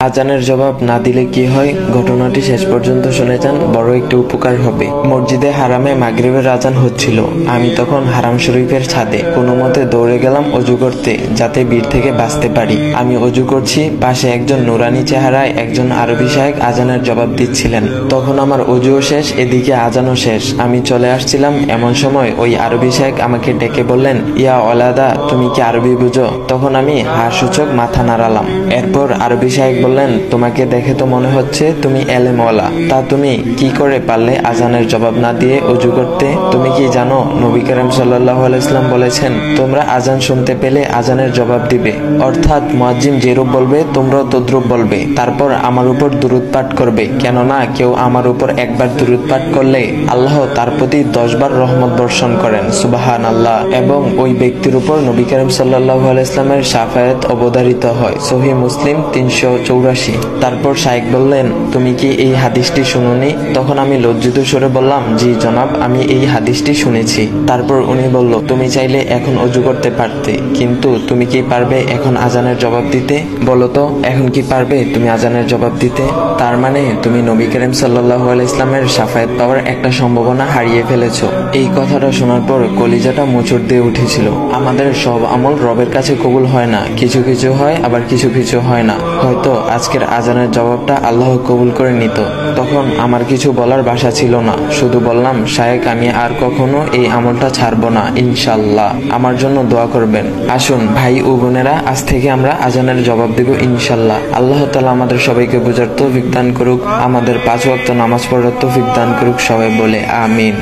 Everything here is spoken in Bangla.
আজানের জবাব না দিলে কি হয়, ঘটনাটি শেষ পর্যন্ত শুনে যান, বড় একটি উপকার হবে। মসজিদে হারামে মাগরিবের আজান হচ্ছিল। আমি তখন হারাম শরীফের ছাদে কোনো মতে দৌড়ে গেলাম অজু করতে, যাতে ভিড় থেকে বাঁচতে পারি। আমি অজু করছি, পাশে একজন নুরানি চেহারায় একজন আরবি সাহেব আজানের জবাব দিচ্ছিলেন। তখন আমার অজুও শেষ, এদিকে আজানও শেষ। আমি চলে আসছিলাম, এমন সময় ওই আরবি সাহেব আমাকে ডেকে বললেন, ইয়া ওলাদা, তুমি কি আরবি বুঝো? তখন আমি হাসূচক মাথা নাড়ালাম। এরপর আরবি সাহেব বললেন, তোমাকে দেখে তো মনে হচ্ছে তুমি এলেমওয়ালা, তা তুমি কি করে পারলে আজানের জবাব না দিয়ে অজু করতে? তুমি কি জানো নবী করিম সাল্লাল্লাহু আলাইহি ওয়াসাল্লাম বলেছেন, তোমরা আজান শুনতে পেলে আজানের জবাব দিবে, অর্থাৎ মুয়াজ্জিন যেরূপ বলবে তোমরাও তদ্রূপ বলবে, তারপর আমার উপর দুরূদ পাঠ করবে। কেননা কেউ আমার উপর একবার দুরূদ পাঠ করলে আল্লাহ তার প্রতি 10 বার রহমত বর্ষণ করেন, সুবহানাল্লাহ, এবং ওই ব্যক্তির উপর নবী করিম সাল্লাল্লাহু আলাইহি ওয়াসাল্লামের শাফায়াত অবধারিত হয়। সহিহ মুসলিম 384। তারপর শাইখ বললেন, তুমি কি এই হাদিসটি শুনোনি? তখন আমি লজ্জিত স্বরে বললাম, জি জনাব, আমি এই হাদিসটি শুনেছি। তারপর উনি বলল, তুমি চাইলে এখন অজু করতে পারতে, কিন্তু তুমি কি পারবে এখন আজানের জবাব দিতে? বলো তো, এখন কি পারবে তুমি আজানের জবাব দিতে? তার মানে তুমি নবী করিম সাল্লাল্লাহু আলাইহি ইসলামের শাফায়াত পাওয়ার একটা সম্ভাবনা হারিয়ে ফেলেছো। এই কথাটা শোনার পর কলিজাটা মোচড় দিয়ে উঠেছিল। আমাদের সব আমল রবের কাছে কবুল হয় না, কিছু কিছু হয়, আবার কিছু কিছু হয় না। হয়তো আজকের আজানের জবাবটা আল্লাহ কবুল করে নিত। তখন আমার কিছু বলার ভাষা ছিল না, শুধু বললাম, শায়েখ, আমি আর কখনো এই আমলটা ছাড়বো না, ইনশাআল্লাহ। আমার জন্য দোয়া করবেন। আসুন ভাই ও বোনেরা, আজ থেকে আমরা আজানের জবাব দেব ইনশাআল্লাহ। আল্লাহ তাআলা আমাদের সবাইকে বোঝার তৌফিক দান করুক, আমাদের 5 ওয়াক্ত নামাজ পড়ার তৌফিক দান করুক, সবাই বলে আমিন।